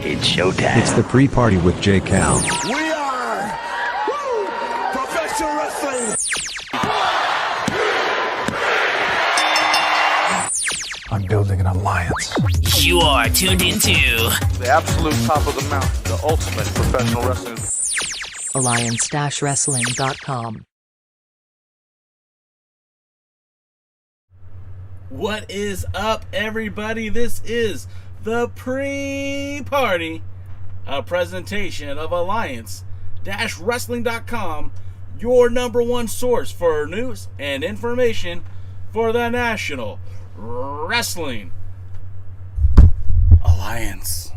It's showtime. It's the pre-party with J. Cal. We are professional wrestling. I'm building an alliance. You are tuned into the absolute top of the mountain, the ultimate professional wrestling. Alliance-Wrestling.com. What is up, everybody? This is the pre-party presentation of Alliance-Wrestling.com, your number one source for news and information for the National Wrestling Alliance.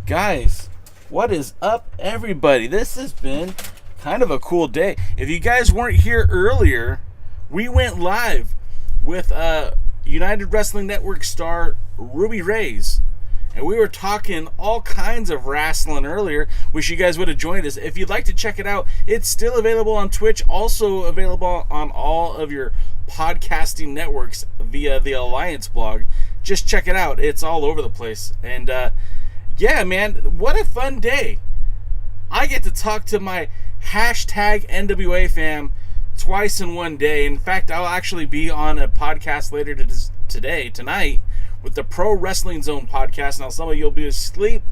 Guys, what is up, everybody? This has been kind of a cool day. If you guys weren't here earlier, we went live with United Wrestling Network star Ruby Reyes, and we were talking all kinds of wrestling earlier. Wish you guys would have joined us. If you'd like to check it out, it's still available on Twitch, also available on all of your podcasting networks via the Alliance blog. Just check it out. It's all over the place. And yeah, man, what a fun day. I get to talk to my hashtag NWA fam twice in one day. In fact, I'll actually be on a podcast later tonight, with the Pro Wrestling Zone podcast. Now, some of you will be asleep,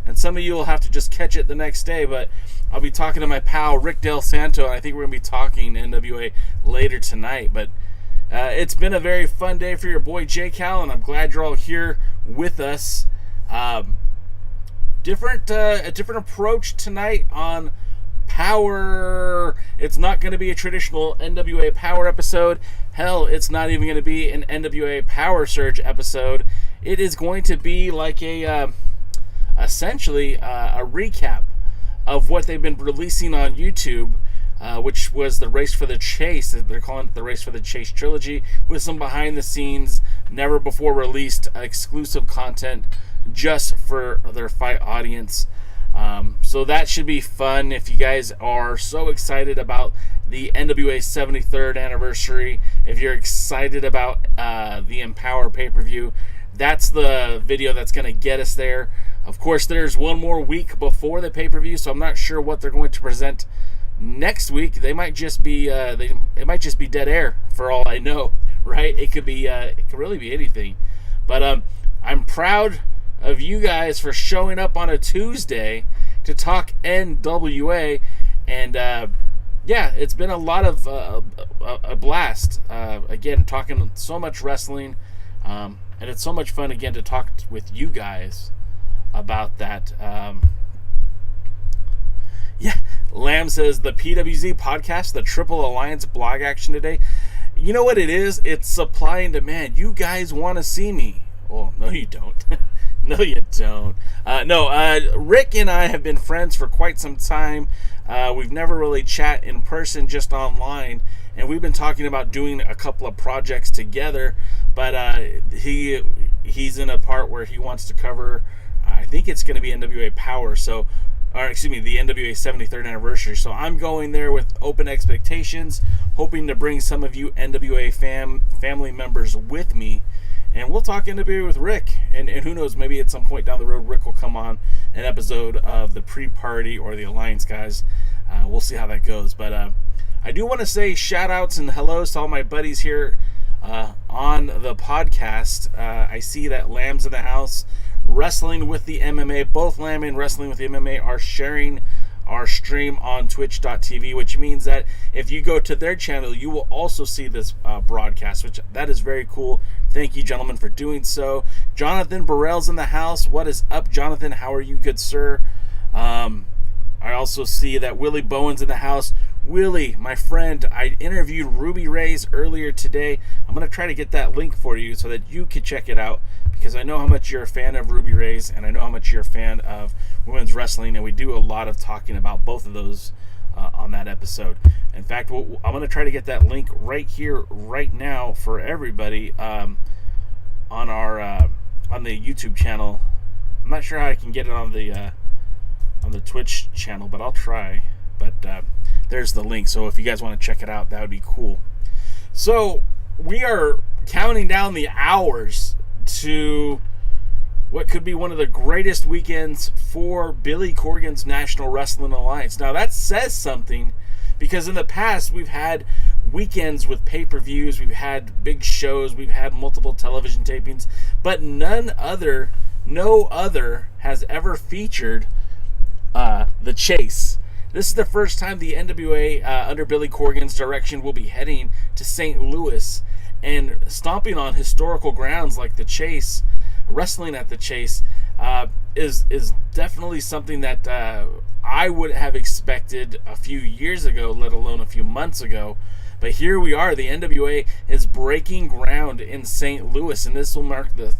and some of you will have to just catch it the next day, but I'll be talking to my pal, Rick Del Santo, and I think we're going to be talking NWA later tonight. But it's been a very fun day for your boy, J Cal, and I'm glad you're all here with us. A different approach tonight on Power. It's not going to be a traditional NWA Power episode. Hell, it's not even going to be an NWA Power Surge episode. It is going to be like essentially a recap of what they've been releasing on YouTube, which was the Race for the Chase. They're calling it the Race for the Chase trilogy, with some behind the scenes, never before released exclusive content just for their fight audience. So that should be fun. If you guys are so excited about the NWA 73rd anniversary, if you're excited about the Empower pay-per-view, that's the video that's going to get us there. Of course, there's one more week before the pay-per-view, so I'm not sure what they're going to present next week. They might just be it might just be dead air for all I know, right? It could really be anything. But I'm proud of you guys for showing up on a Tuesday to talk NWA, and yeah, it's been a lot of a blast. Again, talking so much wrestling, and it's so much fun again to talk with you guys about that. Yeah, Lamb says the PWZ podcast, the Triple Alliance blog action today. You know what it is? It's supply and demand. You guys want to see me. Well, no, you don't. No, you don't. Rick and I have been friends for quite some time. We've never really chat in person, just online. And we've been talking about doing a couple of projects together. But he's in a part where he wants to cover, I think it's going to be NWA Power. The NWA 73rd anniversary. So I'm going there with open expectations, hoping to bring some of you NWA family members with me. And we'll talk NWA with Rick. And who knows, maybe at some point down the road, Rick will come on an episode of the pre-party or the Alliance guys. We'll see how that goes. But I do want to say shout-outs and hellos to all my buddies here on the podcast. I see that Lamb's in the house. Wrestling with the MMA. Both Lamb and Wrestling with the MMA are sharing our stream on twitch.tv, which means that if you go to their channel, you will also see this broadcast, which that is very cool. Thank you, gentlemen, for doing so. Jonathan Burrell's in the house. What is up, Jonathan? How are you, good sir? I also see that Willie Bowen's in the house. Willie, my friend, I interviewed Ruby Reyes earlier today. I'm going to try to get that link for you so that you can check it out, because I know how much you're a fan of Ruby Reyes, and I know how much you're a fan of women's wrestling, and we do a lot of talking about both of those on that episode. In fact, I'm going to try to get that link right here, right now, for everybody on the YouTube channel. I'm not sure how I can get it on the Twitch channel, but I'll try. But there's the link, so if you guys want to check it out, that would be cool. So we are counting down the hours to what could be one of the greatest weekends for Billy Corgan's National Wrestling Alliance. Now that says something, because in the past we've had weekends with pay-per-views. We've had big shows. We've had multiple television tapings, but no other has ever featured the Chase. This is the first time the NWA, under Billy Corgan's direction, will be heading to St. Louis and stomping on historical grounds like the Chase. Wrestling at the Chase is definitely something that I would have expected a few years ago, let alone a few months ago. But here we are. The NWA is breaking ground in St. Louis, and this will mark the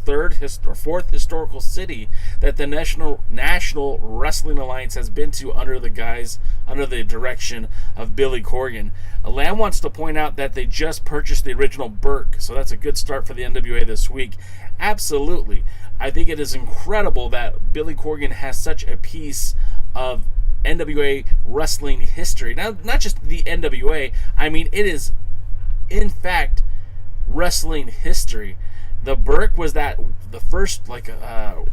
fourth historical city that the National Wrestling Alliance has been to under the direction of Billy Corgan. Lamb wants to point out that they just purchased the original Burke, so that's a good start for the NWA this week. Absolutely. I think it is incredible that Billy Corgan has such a piece of NWA wrestling history. Now, not just the NWA, I mean, it is, in fact, wrestling history. The Burke was the first,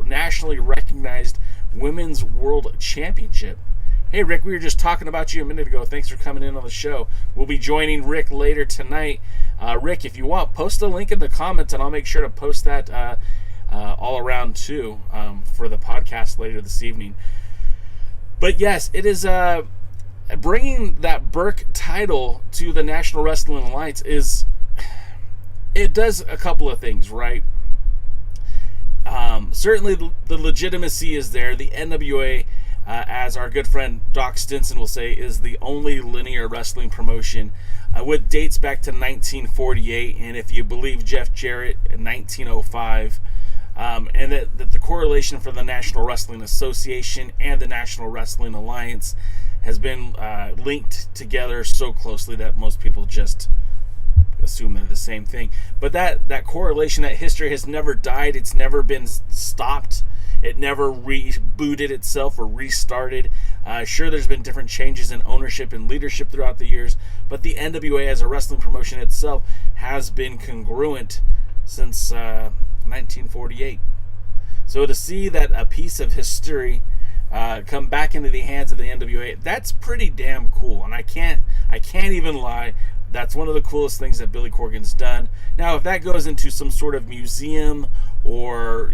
nationally recognized women's world championship. Hey, Rick, we were just talking about you a minute ago. Thanks for coming in on the show. We'll be joining Rick later tonight. Rick, if you want, post a link in the comments, and I'll make sure to post that all around, too, for the podcast later this evening. But yes, it is bringing that Burke title to the National Wrestling Alliance it does a couple of things, right? Certainly the legitimacy is there. The NWA, as our good friend Doc Stinson will say, is the only linear wrestling promotion with dates back to 1948, and if you believe Jeff Jarrett, in 1905. And that the correlation for the National Wrestling Association and the National Wrestling Alliance has been linked together so closely that most people just assume they're the same thing. But that correlation, that history has never died. It's never been stopped. It never rebooted itself or restarted. Sure, there's been different changes in ownership and leadership throughout the years, but the NWA as a wrestling promotion itself has been congruent since 1948. So to see that a piece of history come back into the hands of the NWA, that's pretty damn cool. And I can't even lie, that's one of the coolest things that Billy Corgan's done. Now, if that goes into some sort of museum, or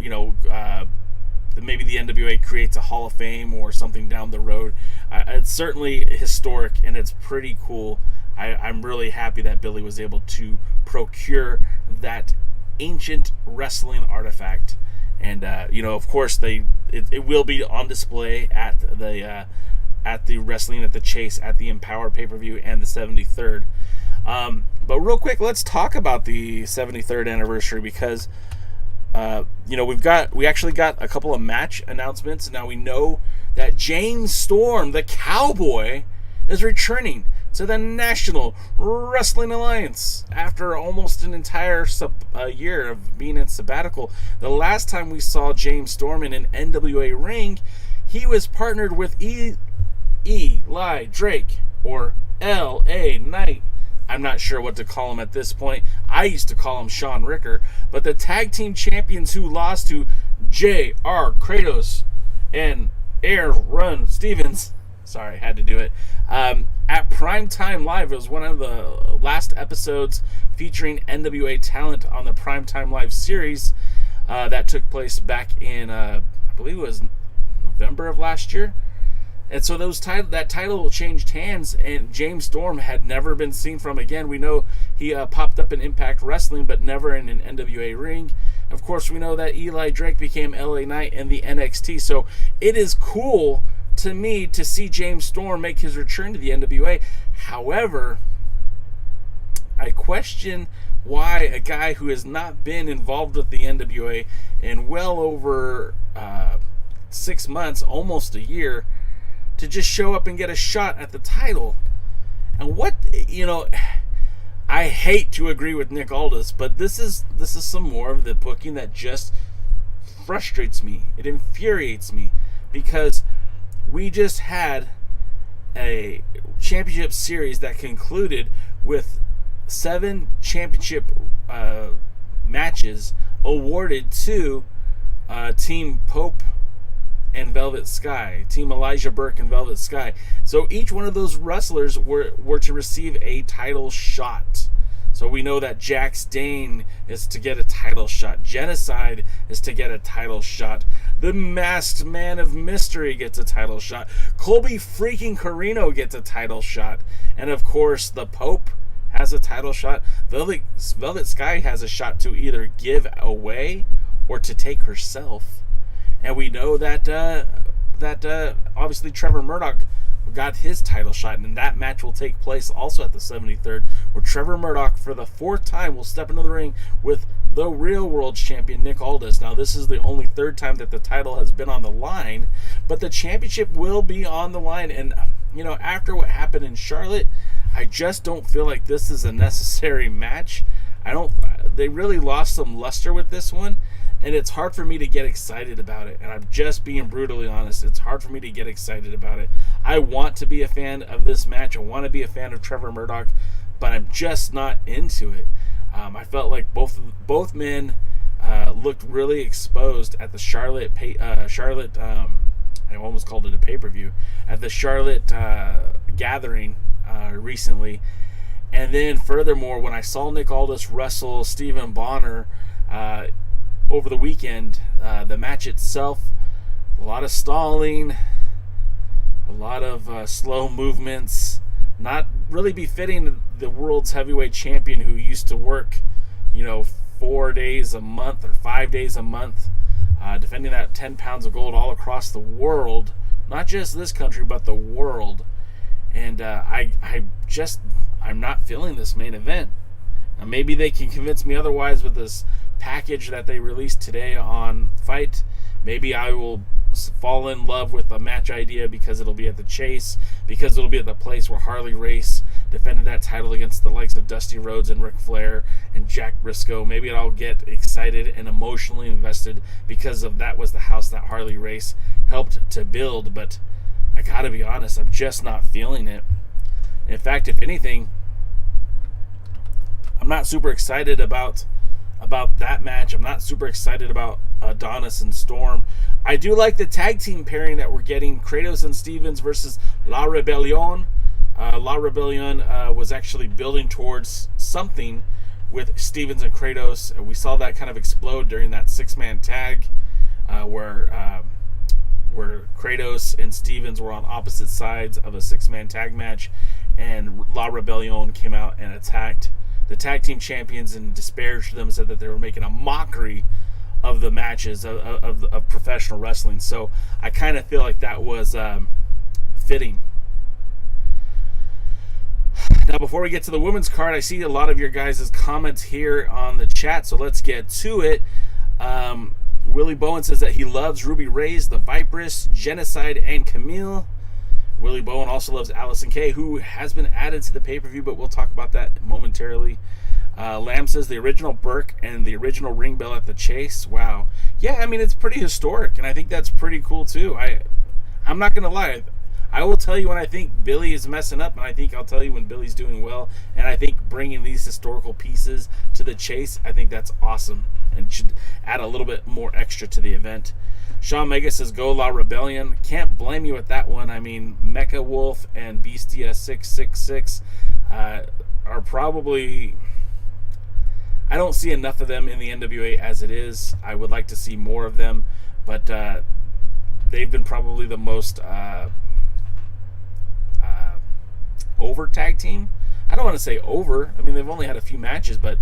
maybe the NWA creates a Hall of Fame or something down the road, it's certainly historic and it's pretty cool. I'm really happy that Billy was able to procure that ancient wrestling artifact, and of course it will be on display at the Wrestling at the Chase at the EMPOWERRR pay-per-view and the 73rd. But real quick, let's talk about the 73rd anniversary, because we actually got a couple of match announcements. Now we know that James Storm, the Cowboy, is returning to the National Wrestling Alliance after almost an entire year of being in sabbatical. The last time we saw James Storm in an NWA ring, he was partnered with Eli Drake, or L.A. Knight. I'm not sure what to call him at this point. I used to call him Sean Ricker. But the tag team champions who lost to J.R. Kratos and Aaron Stevens, sorry, had to do it, at Primetime Live. It was one of the last episodes featuring NWA talent on the Primetime Live series that took place back in, I believe it was November of last year. And so that title changed hands, and James Storm had never been seen from again. We know he popped up in Impact Wrestling, but never in an NWA ring. Of course, we know that Eli Drake became LA Knight in the NXT. So it is cool to me to see James Storm make his return to the NWA. However, I question why a guy who has not been involved with the NWA in well over 6 months, almost a year, to just show up and get a shot at the title. And I hate to agree with Nick Aldis, but this is some more of the booking that just frustrates me. It infuriates me, because we just had a championship series that concluded with 7 championship matches awarded to Team Pope and Velvet Sky, Team Elijah Burke and Velvet Sky. So each one of those wrestlers were to receive a title shot. So we know that Jax Dane is to get a title shot. Genocide is to get a title shot. The Masked Man of Mystery gets a title shot. Colby freaking Carino gets a title shot. And of course, the Pope has a title shot. Velvet Sky has a shot to either give away or to take herself. And we know that obviously Trevor Murdoch got his title shot, and that match will take place also at the 73rd, where Trevor Murdoch, for the 4th time, will step into the ring with the real world champion Nick Aldis. Now, this is the only 3rd time that the title has been on the line, but the championship will be on the line. And, you know, after what happened in Charlotte, I just don't feel like this is a necessary match. They really lost some luster with this one, and it's hard for me to get excited about it. And I'm just being brutally honest. It's hard for me to get excited about it. I want to be a fan of this match. I want to be a fan of Trevor Murdoch, but I'm just not into it. I felt like both men looked really exposed at the Charlotte. I almost called it a pay-per-view at the Charlotte gathering recently. And then furthermore, when I saw Nick Aldis wrestle Stephen Bonner over the weekend, the match itself, a lot of stalling, a lot of slow movements, not really befitting the world's heavyweight champion who used to work, 4 days a month or 5 days a month, defending that 10 pounds of gold all across the world, not just this country, but the world. And I'm not feeling this main event. Now, maybe they can convince me otherwise with this package that they released today on Fight. Maybe I will fall in love with a match idea because it'll be at the Chase, because it'll be at the place where Harley Race defended that title against the likes of Dusty Rhodes and Ric Flair and Jack Briscoe. Maybe I'll get excited and emotionally invested because that was the house that Harley Race helped to build. But I gotta be honest, I'm just not feeling it. In fact, if anything, I'm not super excited about that match. I'm not super excited about Adonis and Storm. I do like the tag team pairing that we're getting, Kratos and Stevens versus La Rebellion. La Rebellion was actually building towards something with Stevens and Kratos. We saw that kind of explode during that 6-man tag where Kratos and Stevens were on opposite sides of a 6-man tag match, and La Rebellion came out and attacked the tag team champions and disparaged them, said that they were making a mockery of the matches of professional wrestling. So I kind of feel like that was fitting. Now, before we get to the women's card, I see a lot of your guys' comments here on the chat, so let's get to it. Willie Bowen says that he loves Ruby Reyes, the Viperess, Genocide, and Camille. Willie Bowen also loves Allison Kay, who has been added to the pay-per-view, but we'll talk about that momentarily. Lamb says the original Burke and the original ring bell at the Chase. Wow. Yeah, I mean, it's pretty historic, and I think that's pretty cool, too. I'm not going to lie. I will tell you when I think Billy is messing up, and I think I'll tell you when Billy's doing well, and I think bringing these historical pieces to the Chase, I think that's awesome and should add a little bit more extra to the event. Sean Mega says, go La Rebellion. Can't blame you with that one. I mean, Mecha Wolf and Beastia 666 are probably... I don't see enough of them in the NWA as it is. I would like to see more of them, but they've been probably the most over tag team. I don't want to say over. I mean, they've only had a few matches, but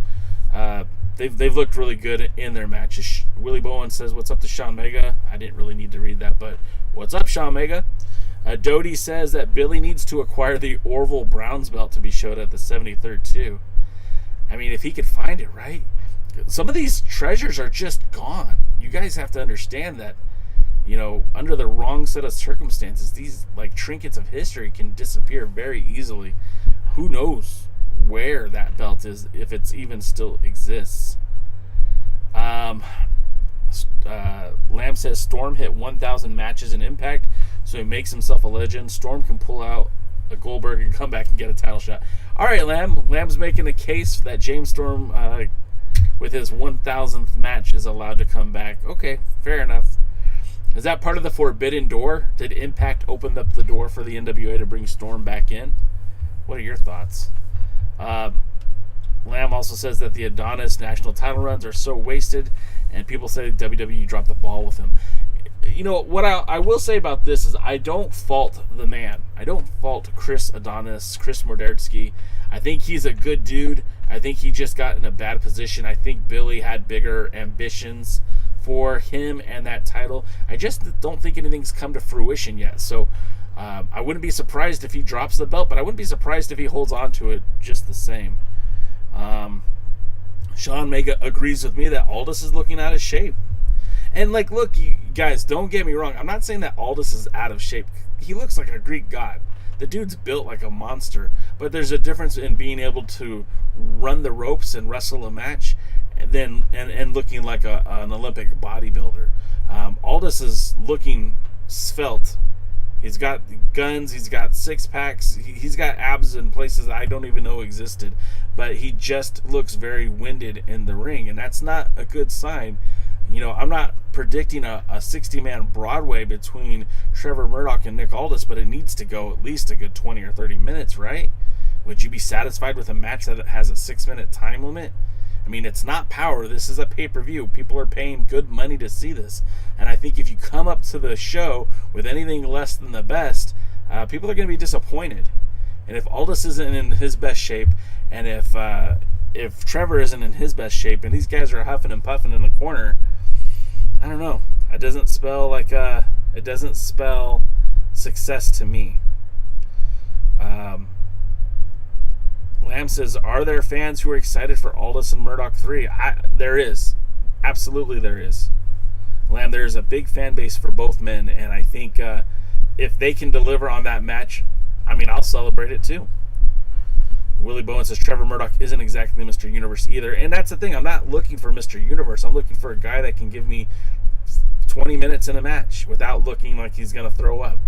they've looked really good in their matches. Willie Bowen says, what's up to Sean Mega? I didn't really need to read that, but what's up, Sean Mega? Doty says that Billy needs to acquire the Orville Browns belt to be showed at the 73rd too. I mean, if he could find it, right? Some of these treasures are just gone. You guys have to understand that, under the wrong set of circumstances, these trinkets of history can disappear very easily. Who knows where that belt is, if it's even still exists. Lamb says Storm hit 1,000 matches in Impact, so he makes himself a legend. Storm can pull out a Goldberg and come back and get a title shot. All right, Lamb. Lamb's making a case that James Storm, with his 1,000th match, is allowed to come back. Okay, fair enough. Is that part of the forbidden door? Did Impact open up the door for the NWA to bring Storm back in? What are your thoughts? Lamb also says that the Adonis national title runs are so wasted, and people say WWE dropped the ball with him. You know, what I will say about this is I don't fault the man. I don't fault Chris Adonis, Chris Mordertsky. I think he's a good dude. I think he just got in a bad position. I think Billy had bigger ambitions for him and that title. I just don't think anything's come to fruition yet. So I wouldn't be surprised if he drops the belt, but I wouldn't be surprised if he holds on to it just the same. Sean Mega agrees with me that Aldis is looking out of shape. And, like, look, you guys, don't get me wrong. I'm not saying that Aldis is out of shape. He looks like a Greek god. The dude's built like a monster. But there's a difference in being able to run the ropes and wrestle a match and looking like an Olympic bodybuilder. Aldis is looking svelte. He's got guns. He's got six packs. He's got abs in places I don't even know existed. But he just looks very winded in the ring. And that's not a good sign. You know, I'm not predicting a 60-man Broadway between Trevor Murdoch and Nick Aldis, but it needs to go at least a good 20 or 30 minutes, right? Would you be satisfied with a match that has a 6-minute time limit? I mean, it's not Power. This is a pay-per-view. People are paying good money to see this. And I think if you come up to the show with anything less than the best, people are going to be disappointed. And if Aldis isn't in his best shape, and if Trevor isn't in his best shape, and these guys are huffing and puffing in the corner, I don't know. It doesn't spell success to me. Lamb says, are there fans who are excited for Aldis and Murdoch 3? There is. Absolutely there is. Lamb, there is a big fan base for both men, and I think if they can deliver on that match, I mean, I'll celebrate it too. Willie Bowen says Trevor Murdoch isn't exactly Mr. Universe either. And that's the thing. I'm not looking for Mr. Universe. I'm looking for a guy that can give me 20 minutes in a match without looking like he's going to throw up.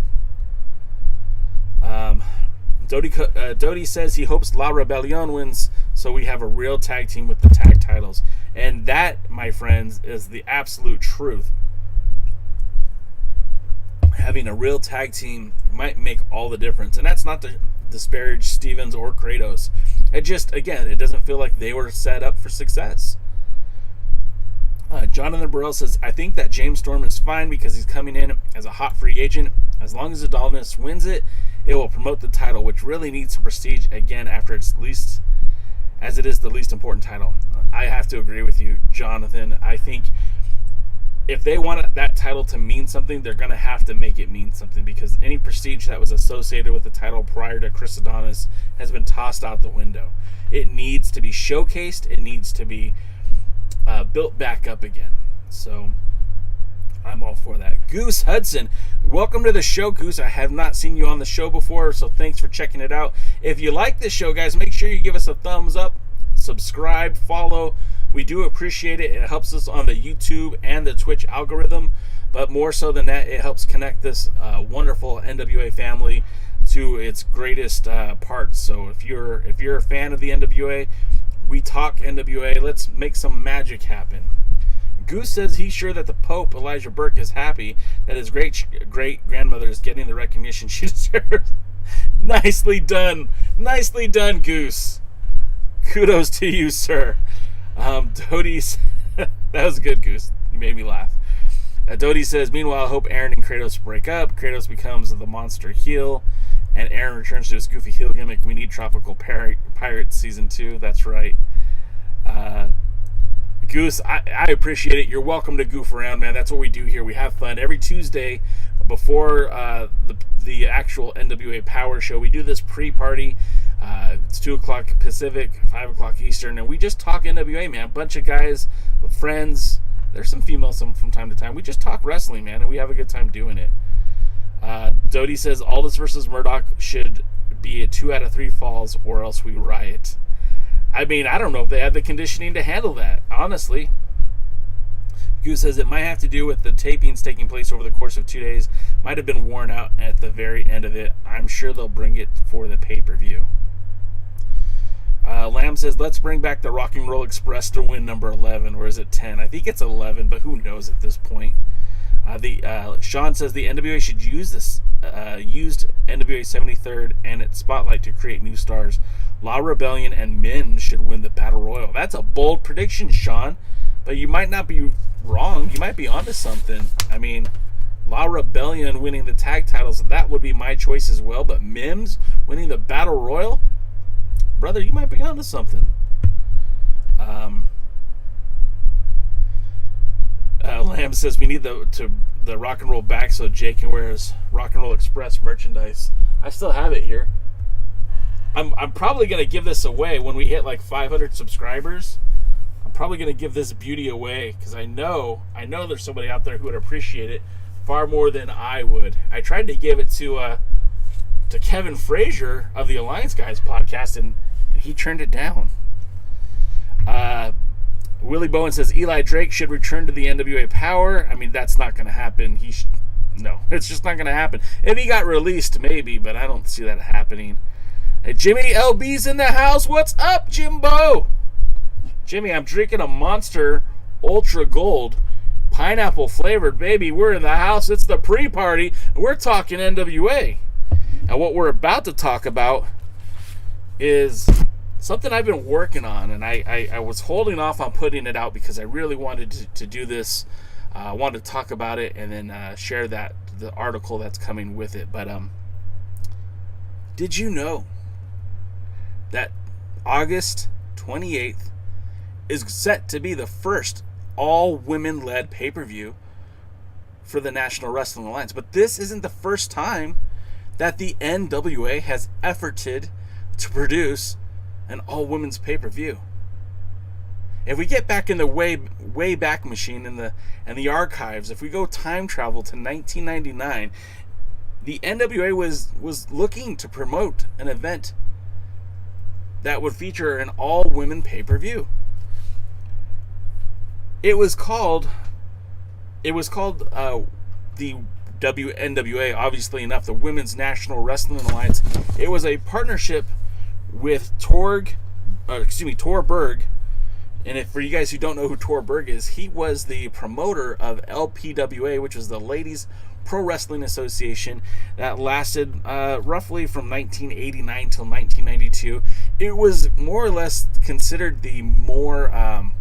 Dodie says he hopes La Rebellion wins so we have a real tag team with the tag titles. And that, my friends, is the absolute truth. Having a real tag team might make all the difference. And that's not to disparage Stevens or Kratos. It just, again, it doesn't feel like they were set up for success. Jonathan Burrell says, I think that James Storm is fine because he's coming in as a hot free agent. As long as Adonis wins it, it will promote the title, which really needs some prestige again after it's least, as it is the least important title. I have to agree with you, Jonathan. I think if they want that title to mean something, they're going to have to make it mean something, because any prestige that was associated with the title prior to Chris Adonis has been tossed out the window. It needs to be showcased. It needs to be built back up again. So I'm all for that. Goose Hudson, welcome to the show, Goose. I have not seen you on the show before, so thanks for checking it out. If you like this show, guys, make sure you give us a thumbs up, subscribe, follow. We do appreciate it. It helps us on the YouTube and the Twitch algorithm, but more so than that, it helps connect this wonderful NWA family to its greatest parts. So if you're a fan of the NWA, we talk NWA. Let's make some magic happen. Goose says he's sure that the Pope, Elijah Burke, is happy that his great-grandmother is getting the recognition she deserves. Nicely done. Nicely done, Goose. Kudos to you, sir. Dodie's that was good, Goose. You made me laugh. Dodie says, meanwhile, I hope Aaron and Kratos break up. Kratos becomes the monster heel, and Aaron returns to his goofy heel gimmick. We need Tropical Pirate Season 2. That's right. Goose, I appreciate it. You're welcome to goof around, man. That's what we do here. We have fun. Every Tuesday before the actual NWA Power Show, we do this pre-party. It's 2 o'clock Pacific, 5 o'clock Eastern, and we just talk NWA, man. A bunch of guys with friends. There's some females from time to time. We just talk wrestling, man, and we have a good time doing it. Dodie says Aldis versus Murdoch should be a 2 out of 3 falls, or else we riot. I mean, I don't know if they have the conditioning to handle that, honestly. Goose says it might have to do with the tapings taking place over the course of 2 days. Might have been worn out at the very end of it. I'm sure they'll bring it for the pay-per-view. Lamb says, let's bring back the Rock and Roll Express to win number 11, or is it 10? I think it's 11, but who knows at this point. Sean says the NWA should use this used NWA 73rd and its spotlight to create new stars. La Rebellion and Mims should win the Battle Royal. That's a bold prediction, Sean, but you might not be wrong. You might be onto something. I mean, La Rebellion winning the tag titles, that would be my choice as well, but Mims winning the Battle Royal, brother, you might be onto something. Lamb says we need the rock and roll back so Jay can wear his Rock and Roll Express merchandise. I still have it here. I'm probably going to give this away when we hit like 500 subscribers. I'm probably going to give this beauty away because I know there's somebody out there who would appreciate it far more than I would. I tried to give it to Kevin Frazier of the Alliance Guys podcast, and he turned it down. Willie Bowen says Eli Drake should return to the NWA Power. I mean, that's not going to happen. No, it's just not going to happen. If he got released, maybe, but I don't see that happening. Hey, Jimmy LB's in the house. What's up, Jimbo? Jimmy, I'm drinking a Monster Ultra Gold, pineapple flavored, baby. We're in the house. It's the pre-party, and we're talking NWA. And what we're about to talk about is something I've been working on, and I was holding off on putting it out because I really wanted to do this. I wanted to talk about it and then share the article that's coming with it. But did you know that August 28th is set to be the first all-women-led pay-per-view for the National Wrestling Alliance? But this isn't the first time that the NWA has efforted to produce an all-women's pay-per-view. If we get back in the way back machine in the archives, if we go time travel to 1999, the NWA was looking to promote an event that would feature an all-women pay-per-view. It was called the NWA, obviously enough, the Women's National Wrestling Alliance. It was a partnership with Tor Berg. And for you guys who don't know who Tor Berg is, he was the promoter of LPWA, which was the Ladies Pro Wrestling Association that lasted roughly from 1989 till 1992. It was more or less considered the more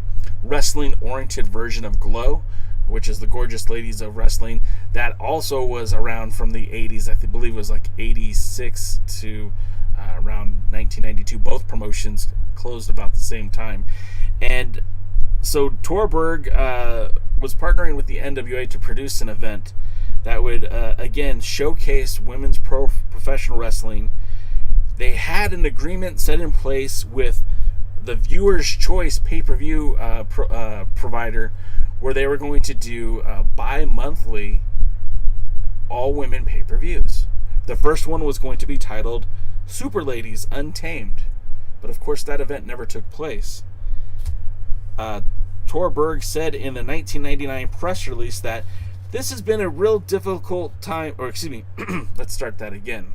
wrestling-oriented version of Glow, which is the Gorgeous Ladies of Wrestling. That also was around from the 80s. I believe it was like 86 to around 1992. Both promotions closed about the same time. And so Torberg was partnering with the NWA to produce an event that would, again, showcase women's professional wrestling. They had an agreement set in place with the Viewer's Choice pay-per-view provider, where they were going to do bi-monthly all-women pay-per-views. The first one was going to be titled Super Ladies Untamed, but of course that event never took place. Torberg said in the 1999 press release that this has been a real difficult time, let's start that again.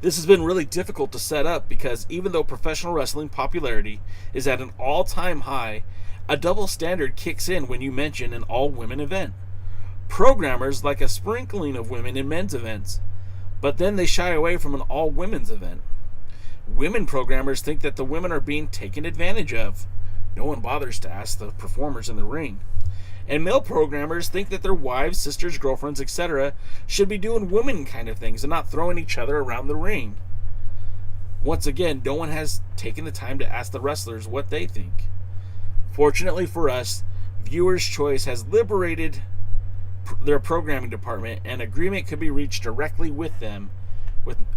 This has been really difficult to set up because even though professional wrestling popularity is at an all-time high, a double standard kicks in when you mention an all-women event. Programmers like a sprinkling of women in men's events, but then they shy away from an all-women's event. Women programmers think that the women are being taken advantage of. No one bothers to ask the performers in the ring. And male programmers think that their wives, sisters, girlfriends, etc. should be doing women kind of things and not throwing each other around the ring. Once again, no one has taken the time to ask the wrestlers what they think. Fortunately for us, Viewer's Choice has liberated their programming department, and agreement could be reached directly with them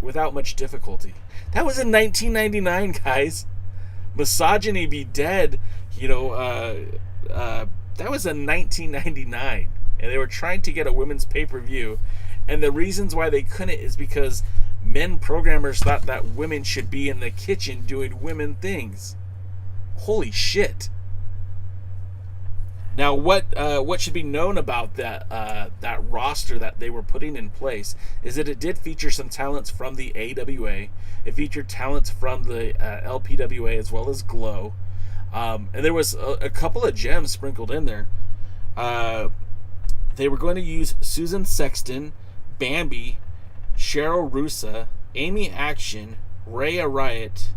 without much difficulty. That was in 1999, guys. Misogyny be dead, that was in 1999, and they were trying to get a women's pay-per-view, and the reasons why they couldn't is because men programmers thought that women should be in the kitchen doing women things. Holy shit. Now, what should be known about that roster that they were putting in place is that it did feature some talents from the AWA. It featured talents from the LPWA as well as Glow. And there was a couple of gems sprinkled in there. they were going to use Susan Sexton, Bambi, Cheryl Russa, Amy Action, Rhea Riot,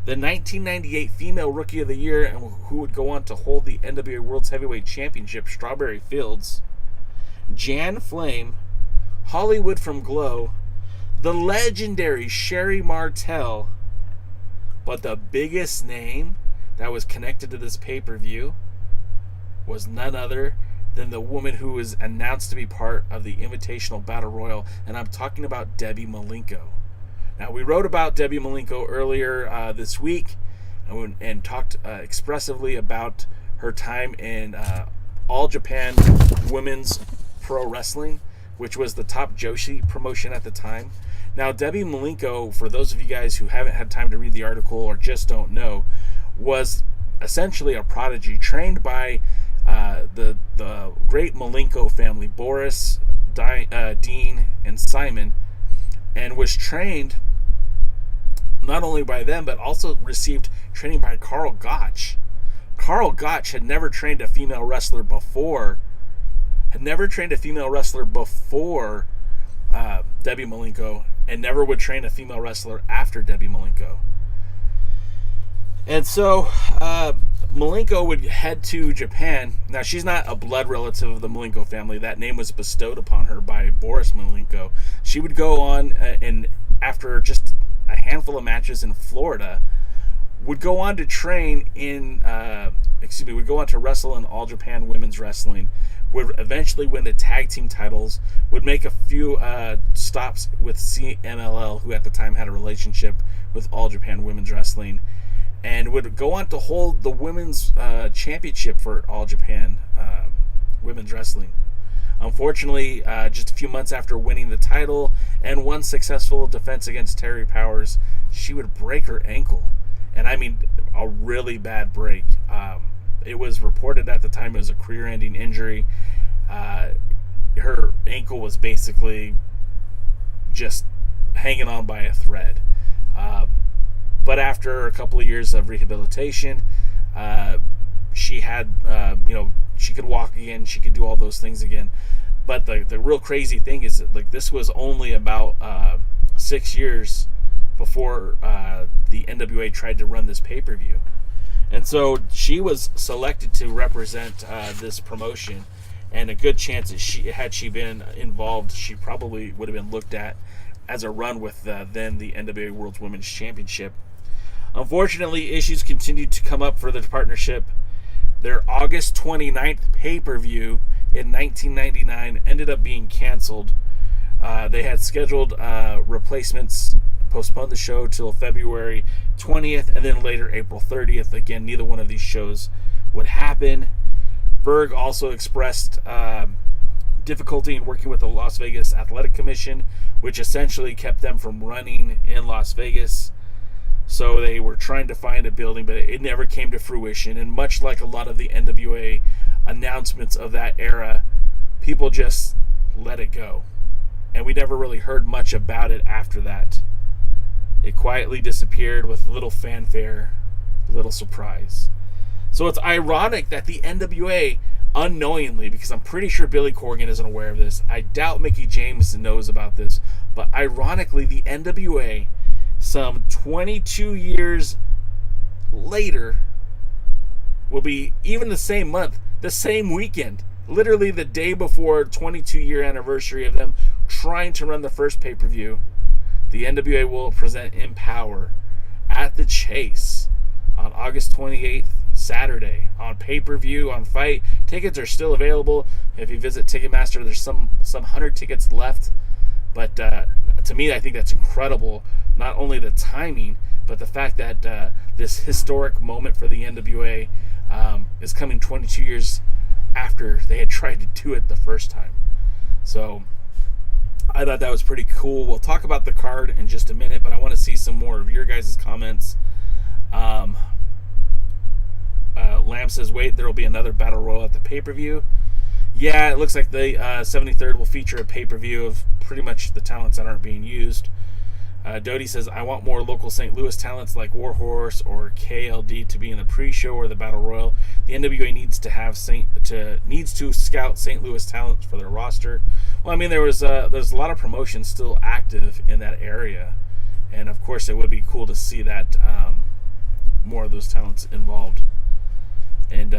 the 1998 Female Rookie of the Year, and who would go on to hold the NWA World's Heavyweight Championship, Strawberry Fields, Jan Flame, Hollywood from Glow, the legendary Sherry Martel, but the biggest name that was connected to this pay-per-view was none other than the woman who was announced to be part of the Invitational Battle Royal, and I'm talking about Debbie Malinko. Now, we wrote about Debbie Malinko earlier this week and talked expressively about her time in All Japan Women's Pro Wrestling, which was the top Joshi promotion at the time. Now, Debbie Malinko, for those of you guys who haven't had time to read the article or just don't know, was essentially a prodigy trained by the great Malinko family, Boris, Dean, and Simon, and was trained not only by them, but also received training by Carl Gotch. Carl Gotch had never trained a female wrestler before. Debbie Malinko, and never would train a female wrestler after Debbie Malinko. And so Malinko would head to Japan. Now, she's not a blood relative of the Malinko family. That name was bestowed upon her by Boris Malinko. She would go on, and after just a handful of matches in Florida, would go on to train in, would go on to wrestle in All Japan Women's Wrestling, would eventually win the tag team titles, would make a few stops with CMLL, who at the time had a relationship with All Japan Women's Wrestling, and would go on to hold the women's championship for All Japan Women's Wrestling. Unfortunately, just a few months after winning the title and one successful defense against Terry Powers, she would break her ankle. And I mean, a really bad break. It was reported at the time it was a career-ending injury. Her ankle was basically just hanging on by a thread. But after a couple of years of rehabilitation, she had, she could walk again. She could do all those things again. But the real crazy thing is that, like, this was only about 6 years before the NWA tried to run this pay-per-view. And so she was selected to represent this promotion, and a good chance that had she been involved, she probably would have been looked at as a run with then the NWA World Women's Championship. Unfortunately, issues continued to come up for the partnership. Their August 29th pay-per-view in 1999 ended up being canceled. They had scheduled replacements, postponed the show till February 20th, and then later April 30th. Again, neither one of these shows would happen. Berg also expressed difficulty in working with the Las Vegas Athletic Commission, which essentially kept them from running in Las Vegas. So they were trying to find a building, but it never came to fruition. And much like a lot of the NWA announcements of that era, people just let it go. And we never really heard much about it after that. It quietly disappeared with little fanfare, little surprise. So it's ironic that the NWA, unknowingly, because I'm pretty sure Billy Corgan isn't aware of this, I doubt Mickey James knows about this, but ironically, the NWA, some 22 years later, will be even the same month, the same weekend, literally the day before 22-year anniversary of them trying to run the first pay-per-view. The NWA will present EMPOWERRR at the Chase on August 28th, Saturday, on pay-per-view, on Fight. Tickets are still available. If you visit Ticketmaster, there's some 100 tickets left. But to me, I think that's incredible. Not only the timing, but the fact that this historic moment for the NWA is coming 22 years after they had tried to do it the first time. So I thought that was pretty cool. We'll talk about the card in just a minute, but I want to see some more of your guys' comments. Lamb says, wait, there will be another Battle Royal at the pay-per-view. Yeah, it looks like the 73rd will feature a pay-per-view of pretty much the talents that aren't being used. Doty says, I want more local St. Louis talents like Warhorse or KLD to be in the pre-show or the Battle Royal. The NWA needs to scout St. Louis talent for their roster. Well, I mean, there's a lot of promotions still active in that area, and of course, it would be cool to see that more of those talents involved. And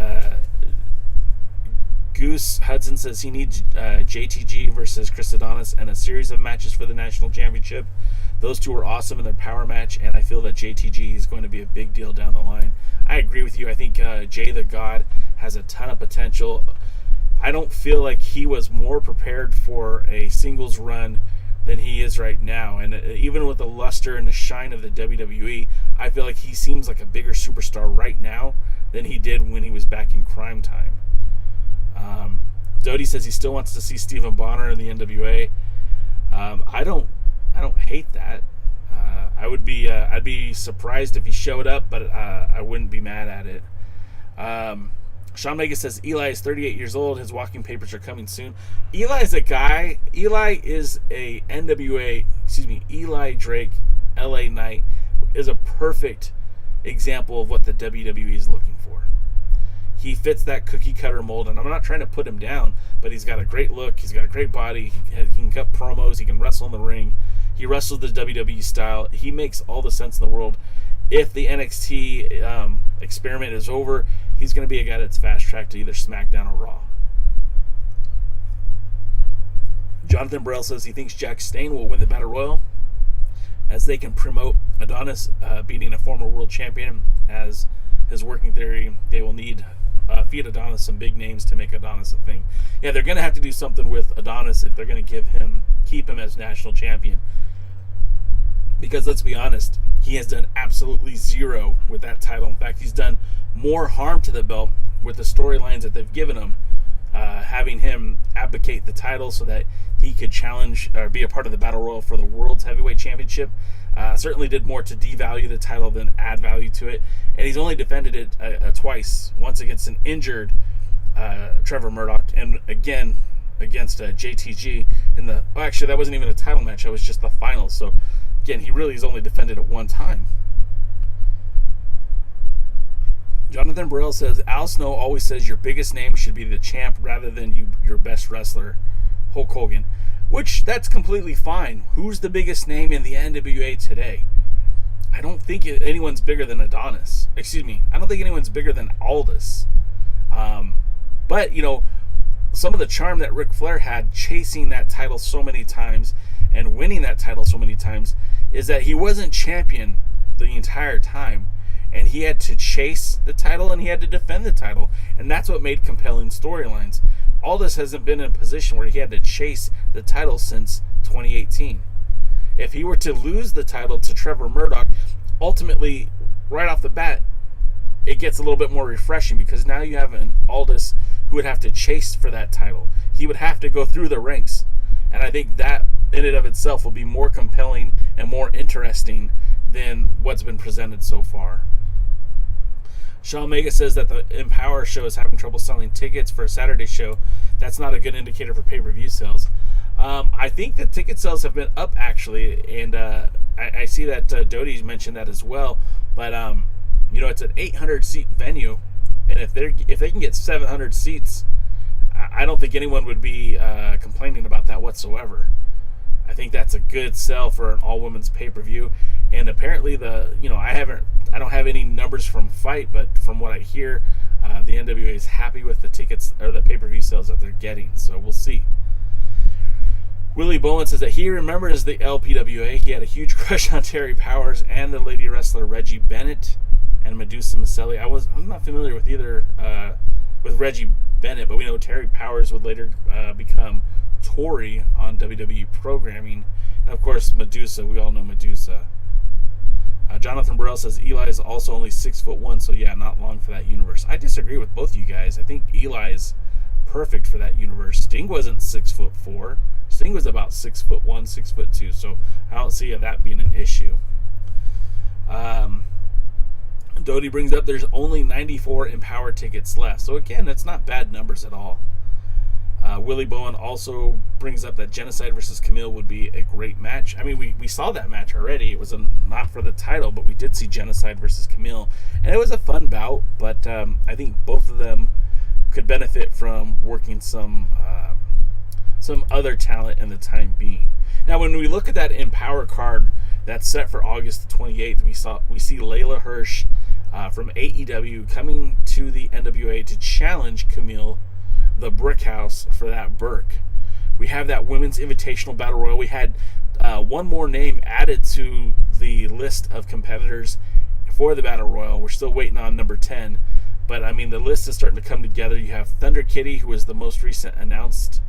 Goose Hudson says he needs JTG versus Chris Adonis and a series of matches for the national championship. Those two were awesome in their power match, and I feel that JTG is going to be a big deal down the line. I agree with you. I think Jay the God has a ton of potential. I don't feel like he was more prepared for a singles run than he is right now. And even with the luster and the shine of the WWE, I feel like he seems like a bigger superstar right now than he did when he was back in Crime Time. Doty says he still wants to see Stephen Bonner in the NWA. I don't hate that. I'd be surprised if he showed up, but I wouldn't be mad at it. Sean Mega says Eli is 38 years old. His walking papers are coming soon. Eli is a NWA. Eli Drake, LA Knight, is a perfect example of what the WWE is looking for. He fits that cookie cutter mold, and I'm not trying to put him down, but he's got a great look. He's got a great body. He can cut promos. He can wrestle in the ring. He wrestles the WWE style. He makes all the sense in the world. If the NXT experiment is over, he's going to be a guy that's fast-tracked to either SmackDown or Raw. Jonathan Burrell says he thinks Jack Stane will win the Battle Royal, as they can promote Adonis beating a former world champion as his working theory. They will need feed Adonis some big names to make Adonis a thing. Yeah, they're going to have to do something with Adonis if they're going to keep him as national champion. Because let's be honest, he has done absolutely zero with that title. In fact, he's done more harm to the belt with the storylines that they've given him, having him abdicate the title so that he could challenge or be a part of the Battle Royal for the World's Heavyweight Championship. Certainly did more to devalue the title than add value to it. And he's only defended it twice, once against an injured Trevor Murdoch, and again against JTG actually that wasn't even a title match, that was just the finals. So again, he really has only defended it one time. Jonathan Burrell says Al Snow always says your biggest name should be the champ rather than your best wrestler, Hulk Hogan, which that's completely fine. Who's the biggest name in the NWA today? I don't think anyone's bigger than Adonis. I don't think anyone's bigger than Aldis. But some of the charm that Ric Flair had chasing that title so many times and winning that title so many times is that he wasn't champion the entire time, and he had to chase the title and he had to defend the title, and that's what made compelling storylines. Aldis hasn't been in a position where he had to chase the title since 2018. If he were to lose the title to Trevor Murdoch, ultimately, right off the bat, it gets a little bit more refreshing because now you have an Aldis who would have to chase for that title. He would have to go through the ranks. And I think that in and of itself will be more compelling and more interesting than what's been presented so far. Shawn Mega says that the EMPOWERRR show is having trouble selling tickets for a Saturday show. That's not a good indicator for pay-per-view sales. I think that ticket sales have been up, actually, and I see that Doty mentioned that as well. But it's an 800-seat venue, and if they can get 700 seats, I don't think anyone would be complaining about that whatsoever. I think that's a good sell for an all-women's pay-per-view, and apparently I don't have any numbers from Fight, but from what I hear, the NWA is happy with the tickets or the pay-per-view sales that they're getting. So we'll see. Willie Bowen says that he remembers the LPWA. He had a huge crush on Terry Powers and the lady wrestler Reggie Bennett and Medusa Maselli. I'm not familiar with either with Reggie Bennett, but we know Terry Powers would later become Tori on WWE programming, and of course Medusa. We all know Medusa. Jonathan Burrell says Eli is also only 6'1", so yeah, not long for that universe. I disagree with both you guys. I think Eli is perfect for that universe. Sting wasn't 6'4". Sting was about 6'1", 6'2", so I don't see that being an issue. Doty brings up there's only 94 EMPOWERRR tickets left, so again, that's not bad numbers at all. Willie Bowen also brings up that Genocide versus Camille would be a great match. I mean, we saw that match already. It was not for the title, but we did see Genocide versus Camille, and it was a fun bout. But I think both of them could benefit from working some other talent in the time being. Now, when we look at that Empower card that's set for August the 28th, we see Layla Hirsch from AEW coming to the NWA to challenge Camille the Brickhouse for that Burke. We have that Women's Invitational Battle Royal. We had one more name added to the list of competitors for the Battle Royal. We're still waiting on number 10. But, I mean, the list is starting to come together. You have Thunder Kitty, who is the most recent announced,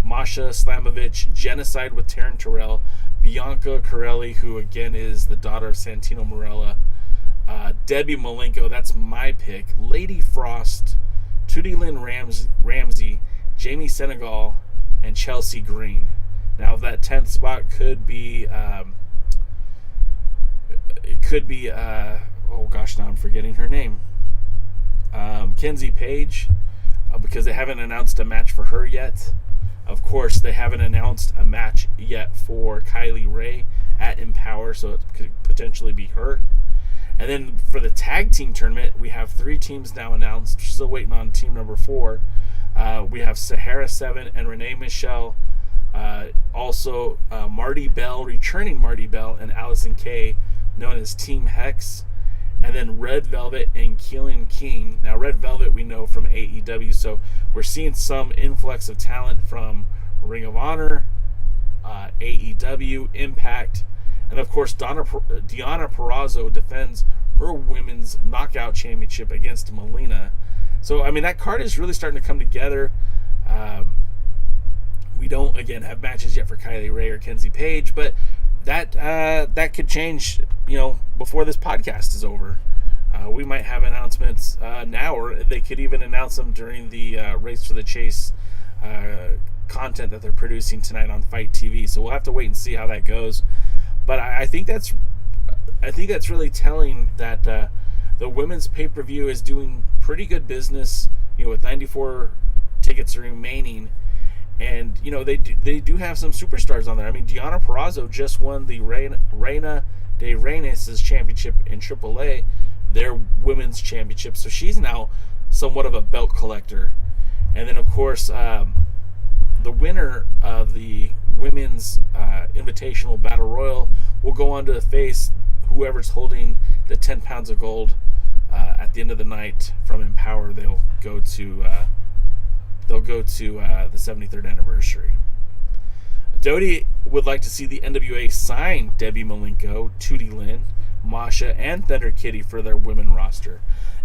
Masha Slamovich, Genocide with Taryn Terrell, Bianca Corelli, who, again, is the daughter of Santino Marella, Debbie Malinko, that's my pick, Lady Frost, Tootie Lynn Ramsey, Jamie Senegal, and Chelsea Green. Now, that 10th spot could be, oh gosh, now I'm forgetting her name. Kenzie Page, because they haven't announced a match for her yet. Of course, they haven't announced a match yet for Kylie Ray at Empower, so it could potentially be her. And then for the tag team tournament, we have 3 teams now announced. We're still waiting on team number 4. We have Sahara 7 and Renee Michelle. Also, Marty Bell, returning Marty Bell, and Allison Kay, known as Team Hex. And then Red Velvet and Keelan King. Now, Red Velvet we know from AEW, so we're seeing some influx of talent from Ring of Honor, AEW, Impact, and of course, Deanna Purrazzo defends her Women's Knockout Championship against Melina. So, I mean, that card is really starting to come together. We don't, again, have matches yet for Kylie Ray or Kenzie Page, but that could change, before this podcast is over. We might have announcements now, or they could even announce them during the Race to the Chase content that they're producing tonight on Fight TV. So we'll have to wait and see how that goes. But I think that's really telling that the women's pay-per-view is doing pretty good business. With 94 tickets remaining. And, they do have some superstars on there. I mean, Deanna Purrazzo just won the Reina de Reinas championship in AAA, their women's championship. So she's now somewhat of a belt collector. And then, of course, the winner of the women's Invitational Battle Royal will go on to face whoever's holding the 10 pounds of gold at the end of the night from Empower. They'll go to the 73rd anniversary. Doty would like to see the NWA sign Debbie Malinko, Tootie Lynn, Masha, and Thunder Kitty for their women roster.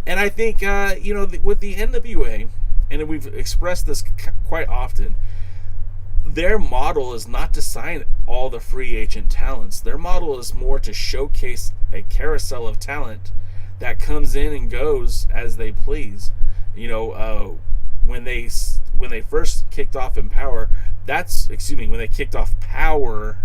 And I think, with the NWA, and we've expressed this quite often, their model is not to sign all the free agent talents. Their model is more to showcase a carousel of talent that comes in and goes as they please. When they first kicked off Empower, when they kicked off Power,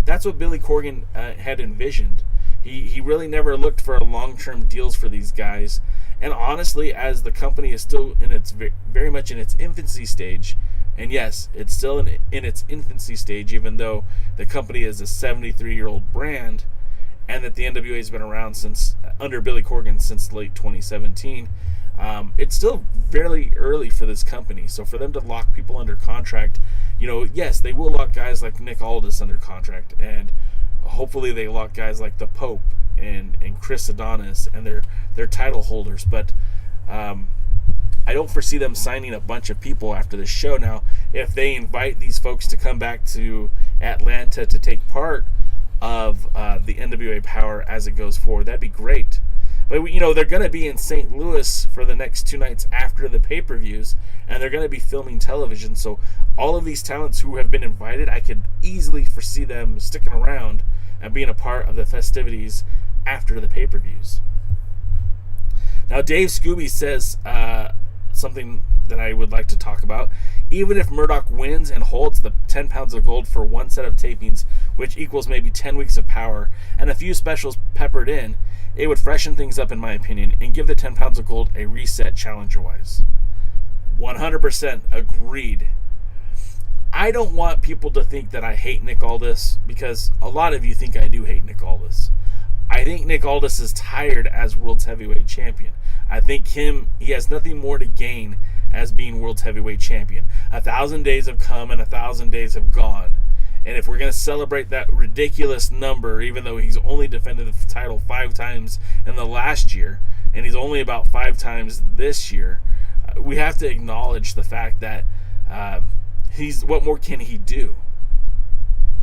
that's what Billy Corgan had envisioned. He really never looked for long-term deals for these guys. And honestly, as the company is still in its very much in its infancy stage, and yes, it's still in its infancy stage, even though the company is a 73-year-old brand, and that the NWA has been around since under Billy Corgan since late 2017. It's still fairly early for this company, so for them to lock people under contract, yes, they will lock guys like Nick Aldis under contract, and hopefully they lock guys like the Pope and Chris Adonis and their title holders, but I don't foresee them signing a bunch of people after this show. Now, if they invite these folks to come back to Atlanta to take part of the NWA Power as it goes forward, that'd be great. But, they're going to be in St. Louis for the next 2 nights after the pay-per-views, and they're going to be filming television. So all of these talents who have been invited, I could easily foresee them sticking around and being a part of the festivities after the pay-per-views. Now, Dave Scooby says something that I would like to talk about. Even if Murdoch wins and holds the 10 pounds of gold for one set of tapings, which equals maybe 10 weeks of Power, and a few specials peppered in, it would freshen things up, in my opinion, and give the 10 pounds of gold a reset challenger-wise. 100% agreed. I don't want people to think that I hate Nick Aldis, because a lot of you think I do hate Nick Aldis. I think Nick Aldis is tired as World's Heavyweight Champion. I think he has nothing more to gain as being World's Heavyweight Champion. 1,000 days have come and 1,000 days have gone. And if we're going to celebrate that ridiculous number, even though he's only defended the title 5 times in the last year, and he's only about 5 times this year, we have to acknowledge the fact that what more can he do?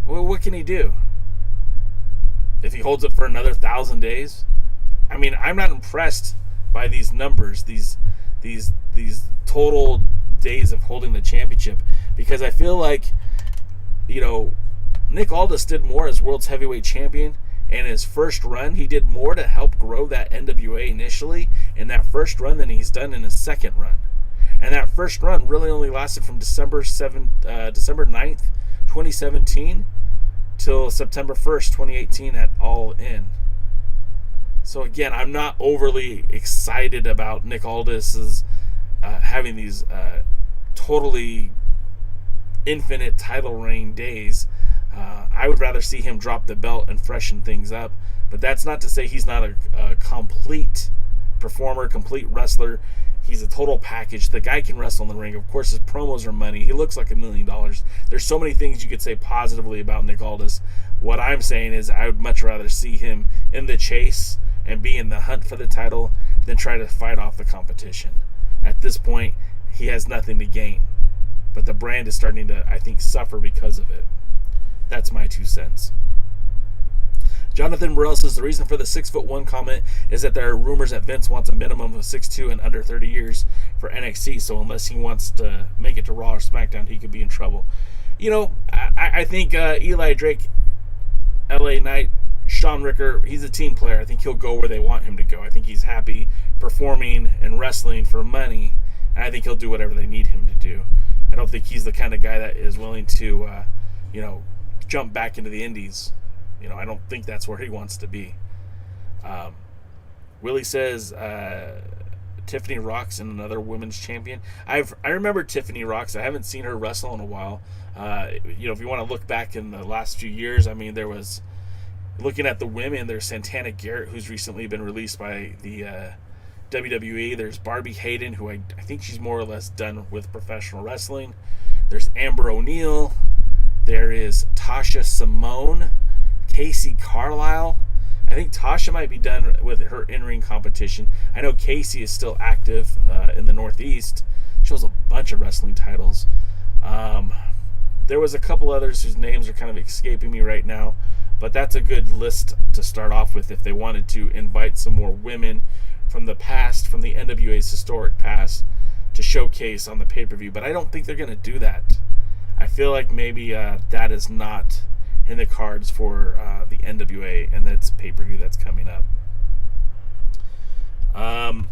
Well, what can he do? If he holds it for another 1,000 days? I mean, I'm not impressed by these numbers, these total days of holding the championship, because I feel like, Nick Aldis did more as World's Heavyweight Champion. In his first run, he did more to help grow that NWA initially in that first run than he's done in his second run. And that first run really only lasted from December 9th, 2017 till September 1st, 2018 at All In. So again, I'm not overly excited about Nick Aldis's having these totally infinite title reign days. I would rather see him drop the belt and freshen things up. But that's not to say he's not a complete performer, complete wrestler. He's a total package. The guy can wrestle in the ring. Of course, his promos are money. He looks like $1 million. There's so many things you could say positively about Nick Aldis. What I'm saying is I would much rather see him in the chase and be in the hunt for the title than try to fight off the competition. At this point, he has nothing to gain. But the brand is starting to, I think, suffer because of it. That's my 2 cents. Jonathan Burrell says the reason for the 6'1" comment is that there are rumors that Vince wants a minimum of 6'2" and under 30 years for NXT. So unless he wants to make it to Raw or SmackDown, he could be in trouble. I think Eli Drake, LA Knight, Sean Ricker, he's a team player. I think he'll go where they want him to go. I think he's happy performing and wrestling for money, and I think he'll do whatever they need him to do. I don't think he's the kind of guy that is willing to, jump back into the indies. I don't think that's where he wants to be. Willie says Tiffany Rocks and another women's champion. I remember Tiffany Rocks. I haven't seen her wrestle in a while. If you want to look back in the last few years, I mean, there was, looking at the women, there's Santana Garrett, who's recently been released by the WWE. There's Barbie Hayden, who I think she's more or less done with professional wrestling. There's Amber O'Neal. There is Tasha Simone, Casey Carlisle. I think Tasha might be done with her in-ring competition. I know Casey is still active in the Northeast. She holds a bunch of wrestling titles. There was a couple others whose names are kind of escaping me right now, but that's a good list to start off with if they wanted to invite some more women from the past, from the NWA's historic past, to showcase on the pay-per-view. But I don't think they're going to do that. I feel like maybe that is not in the cards for the NWA and its pay-per-view that's coming up.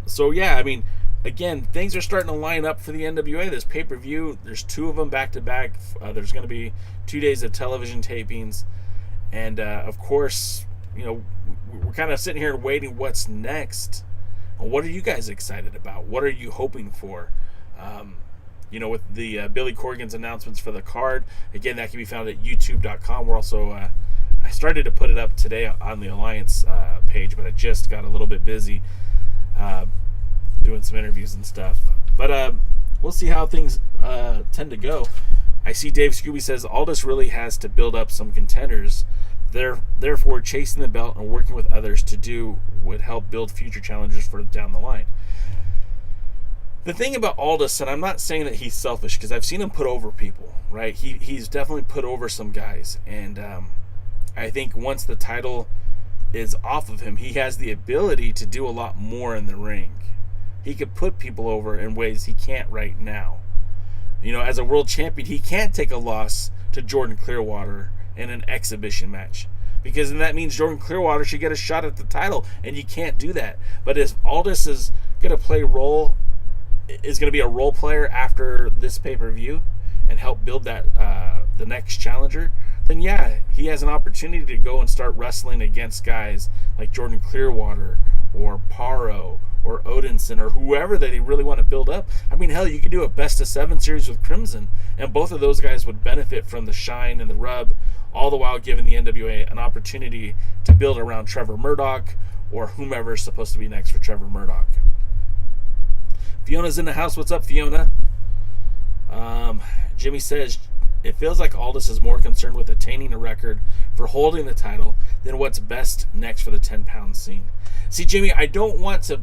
So yeah, I mean, again, things are starting to line up for the NWA. This pay-per-view, there's 2 of them back-to-back. There's going to be 2 days of television tapings. And, of course, we're kind of sitting here waiting what's next. What are you guys excited about? What are you hoping for? With the Billy Corgan's announcements for the card, again, that can be found at youtube.com. We're also, I started to put it up today on the Alliance page, but I just got a little bit busy doing some interviews and stuff. But we'll see how things tend to go. I see Dave Scooby says Aldis really has to build up some contenders. Therefore, chasing the belt and working with others to do would help build future challengers for down the line. The thing about Aldis, and I'm not saying that he's selfish, because I've seen him put over people, right? He's definitely put over some guys, and I think once the title is off of him, he has the ability to do a lot more in the ring. He could put people over in ways he can't right now. As a world champion, he can't take a loss to Jordan Clearwater in an exhibition match, because then that means Jordan Clearwater should get a shot at the title, and you can't do that. But if Aldis is going to be a role player after this pay-per-view and help build that the next challenger, then yeah, he has an opportunity to go and start wrestling against guys like Jordan Clearwater or Paro or Odinson or whoever that they really want to build up. I mean, hell, you could do a best of 7 series with Crimson, and both of those guys would benefit from the shine and the rub, all the while giving the NWA an opportunity to build around Trevor Murdoch or whomever is supposed to be next for Trevor Murdoch. Fiona's in the house. What's up, Fiona? Jimmy says, it feels like Aldis is more concerned with attaining a record for holding the title than what's best next for the 10-pound scene. See, Jimmy, I don't want to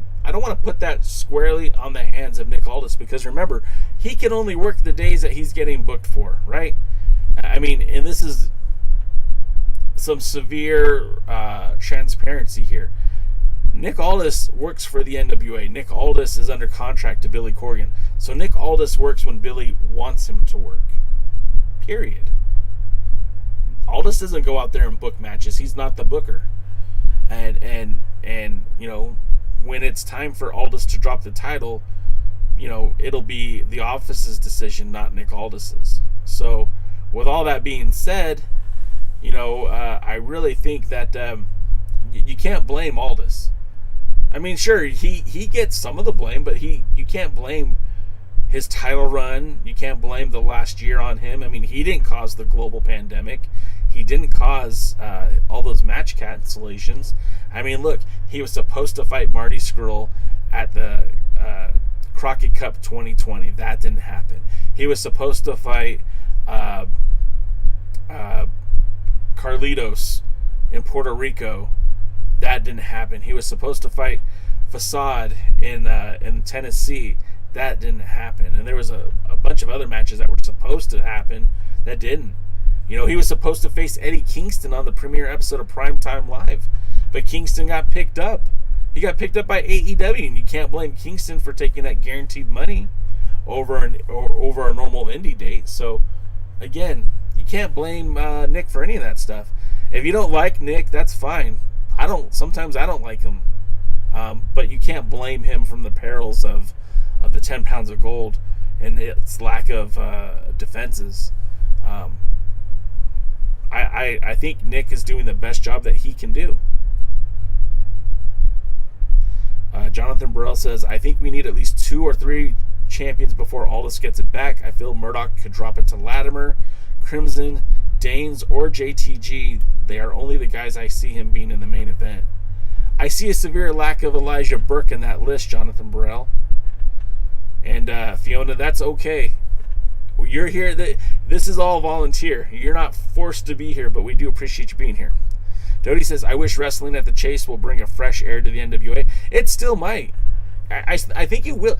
put that squarely on the hands of Nick Aldis, because remember, he can only work the days that he's getting booked for, right? I mean, and this is some severe transparency here. Nick Aldis works for the NWA. Nick Aldis is under contract to Billy Corgan. So Nick Aldis works when Billy wants him to work. Period. Aldis doesn't go out there and book matches. He's not the booker. And you know, when it's time for Aldis to drop the title, you know, it'll be the office's decision, not Nick Aldis's. So with all that being said, you know, I really think that you can't blame Aldis. I mean, sure, he gets some of the blame, but you can't blame his title run. You can't blame the last year on him. I mean, he didn't cause the global pandemic. He didn't cause all those match cancellations. I mean, look, he was supposed to fight Marty Scurll at the Crockett Cup 2020. That didn't happen. He was supposed to fight Carlitos in Puerto Rico. That didn't happen. He was supposed to fight Facade in Tennessee. That didn't happen. And there was a bunch of other matches that were supposed to happen that didn't. You know, he was supposed to face Eddie Kingston on the premiere episode of Primetime Live, but Kingston got picked up. He got picked up by AEW, and you can't blame Kingston for taking that guaranteed money over a normal indie date. So, again, you can't blame Nick for any of that stuff. If you don't like Nick, that's fine. Sometimes I don't like him, but you can't blame him from the perils of the 10 pounds of gold and its lack of defenses. I think Nick is doing the best job that he can do. Jonathan Burrell says, I think we need at least 2 or 3 champions before Aldis gets it back. I feel Murdoch could drop it to Latimer, Crimson, Danes, or JTG. They are only the guys I see him being in the main event. I see a severe lack of Elijah Burke in that list, Jonathan Burrell. And Fiona, that's okay. You're here. This is all volunteer. You're not forced to be here, but we do appreciate you being here. Dodie says, I wish Wrestling at the Chase will bring a fresh air to the NWA. It still might. I think it will.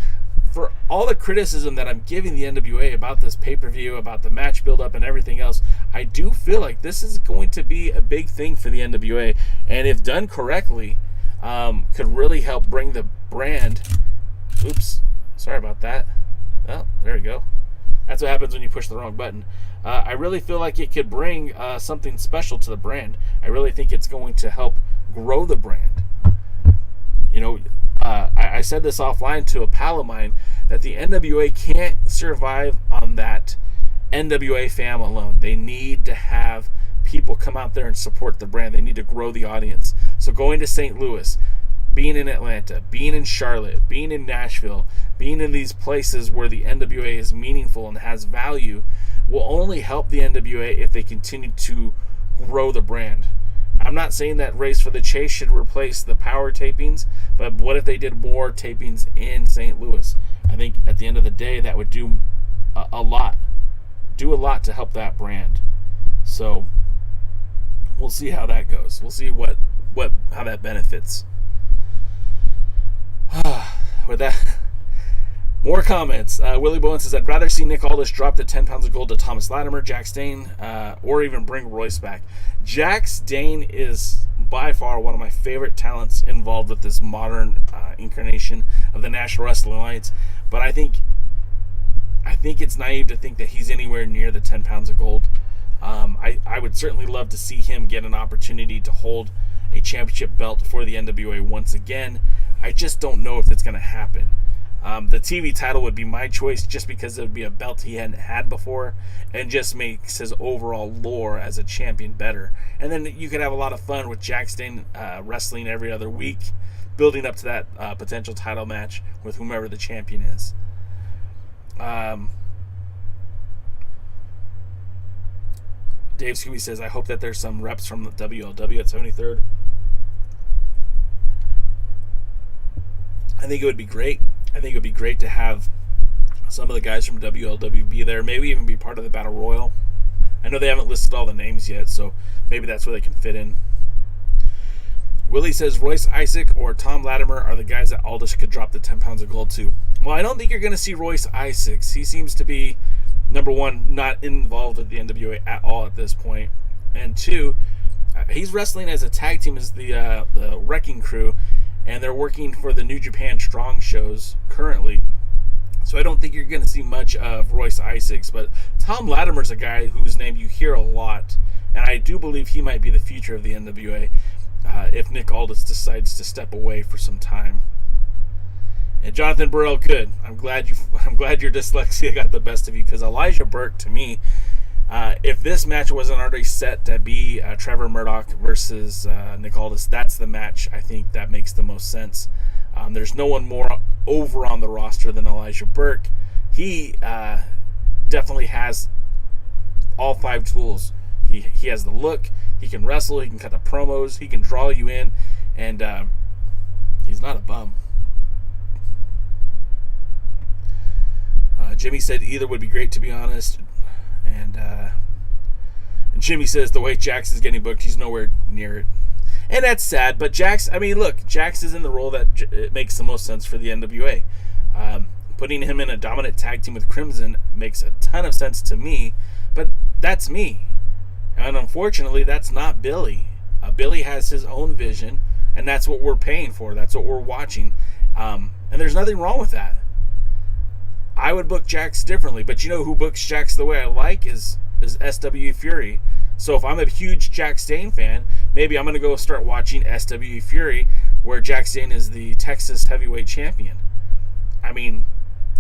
For all the criticism that I'm giving the NWA about this pay-per-view, about the match build-up and everything else, I do feel like this is going to be a big thing for the NWA. And if done correctly, could really help bring the brand... Oops. Sorry about that. Oh, there we go. That's what happens when you push the wrong button. I really feel like it could bring something special to the brand. I really think it's going to help grow the brand. You know, I said this offline to a pal of mine that the NWA can't survive on that NWA fam alone. They need to have people come out there and support the brand. They need to grow the audience. So going to St. Louis, being in Atlanta, being in Charlotte, being in Nashville, being in these places where the NWA is meaningful and has value will only help the NWA if they continue to grow the brand. I'm not saying that Race for the Chase should replace the Power tapings, but what if they did more tapings in St. Louis? I think at the end of the day that would do a lot to help that brand. So we'll see how that goes. We'll see how that benefits. With that, more comments. Willie Bowen says, I'd rather see Nick Aldis drop the 10 pounds of gold to Thomas Latimer, Jack Stane, or even bring Royce back. Jack Stane is by far one of my favorite talents involved with this modern incarnation of the National Wrestling Alliance, but I think it's naive to think that he's anywhere near the 10 pounds of gold. I would certainly love to see him get an opportunity to hold a championship belt for the NWA once again. I just don't know if it's going to happen. The TV title would be my choice just because it would be a belt he hadn't had before and just makes his overall lore as a champion better. And then you could have a lot of fun with Jack Stane wrestling every other week building up to that potential title match with whomever the champion is. Dave Scooby says, I hope that there's some reps from the WLW at 73rd. I think it would be great. I think it would be great to have some of the guys from WLW be there, maybe even be part of the Battle Royal. I know they haven't listed all the names yet, so maybe that's where they can fit in. Willie says Royce Isaac or Tom Latimer are the guys that Aldis could drop the 10 pounds of gold to. Well, I don't think you're going to see Royce Isaacs. He seems to be, number one, not involved with the NWA at all at this point. And two, he's wrestling as a tag team as the Wrecking Crew, and they're working for the New Japan Strong shows currently. So I don't think you're going to see much of Royce Isaacs. But Tom Latimer's a guy whose name you hear a lot, and I do believe he might be the future of the NWA if Nick Aldis decides to step away for some time. And Jonathan Burrell, good. I'm glad your dyslexia got the best of you, because Elijah Burke, to me, if this match wasn't already set to be Trevor Murdoch versus Nick Aldis, that's the match I think that makes the most sense. There's no one more over on the roster than Elijah Burke. He definitely has all 5 tools. He has the look, he can wrestle, he can cut the promos, he can draw you in, and he's not a bum. Jimmy said either would be great, to be honest. And Jimmy says the way Jax is getting booked, he's nowhere near it. And that's sad, but Jax, I mean, look, Jax is in the role that it makes the most sense for the NWA. Putting him in a dominant tag team with Crimson makes a ton of sense to me, but that's me. And unfortunately, that's not Billy. Billy has his own vision, and that's what we're paying for. That's what we're watching. And there's nothing wrong with that. I would book Jax differently, but you know who books Jax the way I like is SWE Fury. So if I'm a huge Jax Dane fan, maybe I'm going to go start watching SWE Fury, where Jax Dane is the Texas heavyweight champion. I mean,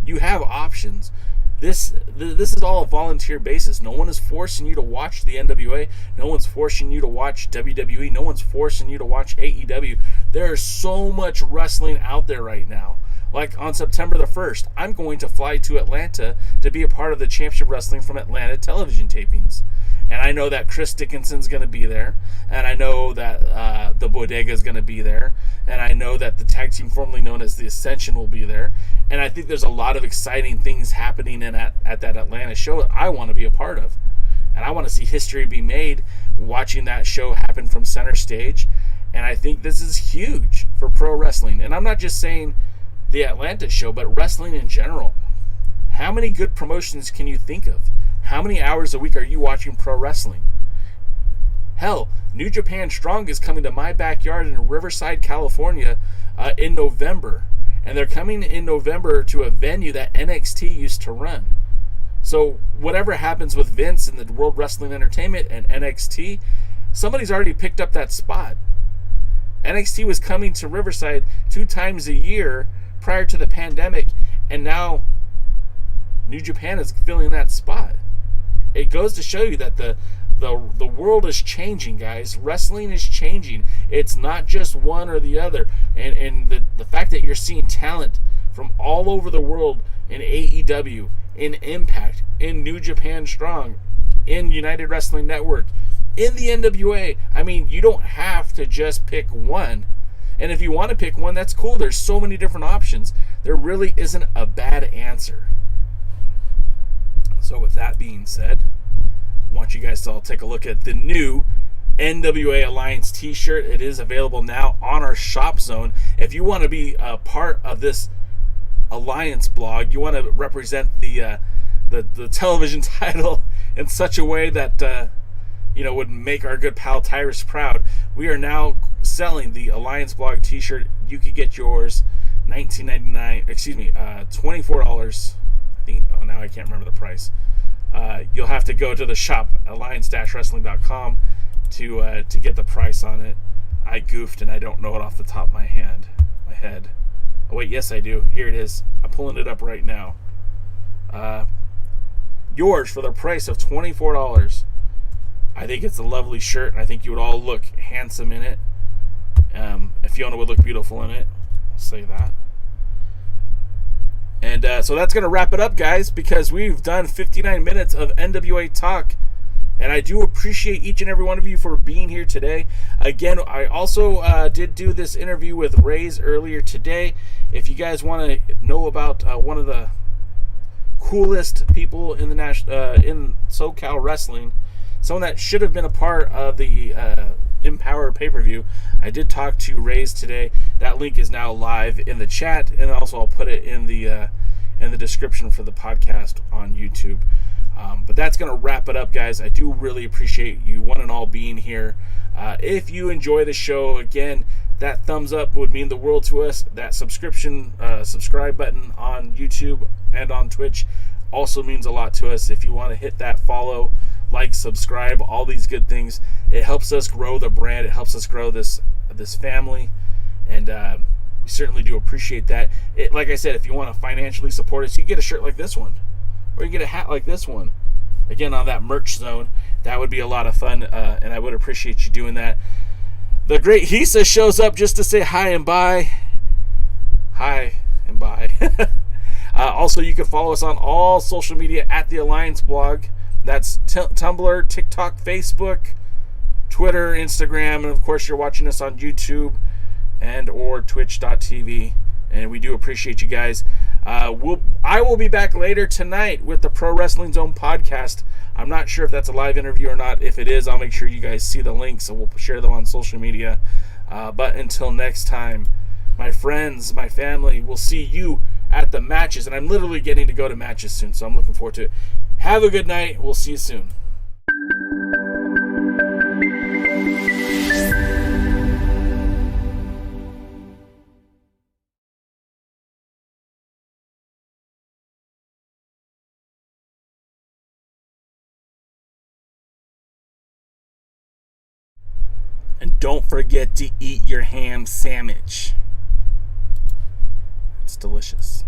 you have options. This is all a volunteer basis. No one is forcing you to watch the NWA. No one's forcing you to watch WWE. No one's forcing you to watch AEW. There is so much wrestling out there right now. Like on September the 1st, I'm going to fly to Atlanta to be a part of the Championship Wrestling from Atlanta television tapings. And I know that Chris Dickinson's going to be there. And I know that the Bodega is going to be there. And I know that the tag team formerly known as the Ascension will be there. And I think there's a lot of exciting things happening at that Atlanta show that I want to be a part of. And I want to see history be made watching that show happen from center stage. And I think this is huge for pro wrestling. And I'm not just saying the Atlanta show, but wrestling in general. How many good promotions can you think of? How many hours a week are you watching pro wrestling? Hell, New Japan Strong is coming to my backyard in Riverside, California in November. And they're coming in November to a venue that NXT used to run. So whatever happens with Vince and the World Wrestling Entertainment and NXT, somebody's already picked up that spot. NXT was coming to Riverside 2 times a year prior to the pandemic, and now New Japan is filling that spot. It goes to show you that the world is changing, guys. Wrestling is changing. It's not just one or the other. And the fact that you're seeing talent from all over the world in AEW, in Impact, in New Japan Strong, in United Wrestling Network, in the NWA. I mean, you don't have to just pick one. And if you want to pick one, that's cool. There's so many different options. There really isn't a bad answer. So with that being said, I want you guys to all take a look at the new NWA Alliance T-Shirt. It is available now on our shop zone. If you want to be a part of this Alliance blog, you want to represent the television title in such a way that would make our good pal Tyrus proud. We are now selling the Alliance blog T-shirt. You could get yours $24. I think, now I can't remember the price. You'll have to go to the shop, alliance-wrestling.com, to get the price on it. I goofed and I don't know it off the top of my head. Oh wait, yes I do. Here it is. I'm pulling it up right now. Yours for the price of $24. I think it's a lovely shirt, and I think you would all look handsome in it. Fiona would look beautiful in it. I'll say that. And so that's going to wrap it up, guys, because we've done 59 minutes of NWA talk. And I do appreciate each and every one of you for being here today. Again, I also did do this interview with Raze earlier today. If you guys want to know about one of the coolest people in the in SoCal wrestling, someone that should have been a part of the EMPOWERRR pay-per-view, I did talk to Raze today. That link is now live in the chat, and also I'll put it in the description for the podcast on YouTube. But that's going to wrap it up, guys. I do really appreciate you one and all being here. If you enjoy the show, again, that thumbs up would mean the world to us. That subscribe button on YouTube and on Twitch also means a lot to us. If you want to hit that follow, like, subscribe, all these good things, it helps us grow the brand. It helps us grow this family, and we certainly do appreciate that. Like I said, if you want to financially support us, you get a shirt like this one, or you get a hat like this one. Again, on that merch zone, that would be a lot of fun, and I would appreciate you doing that. The great Hisa shows up just to say hi and bye. Hi and bye. Also, you can follow us on all social media at the Alliance Blog. That's Tumblr, TikTok, Facebook, Twitter, Instagram, and of course, you're watching us on YouTube and or Twitch.tv. And we do appreciate you guys. I will be back later tonight with the Pro Wrestling Zone podcast. I'm not sure if that's a live interview or not. If it is, I'll make sure you guys see the links, and we'll share them on social media. But until next time, my friends, my family, we'll see you at the matches. And I'm literally getting to go to matches soon, so I'm looking forward to it. Have a good night. We'll see you soon. And don't forget to eat your ham sandwich. It's delicious.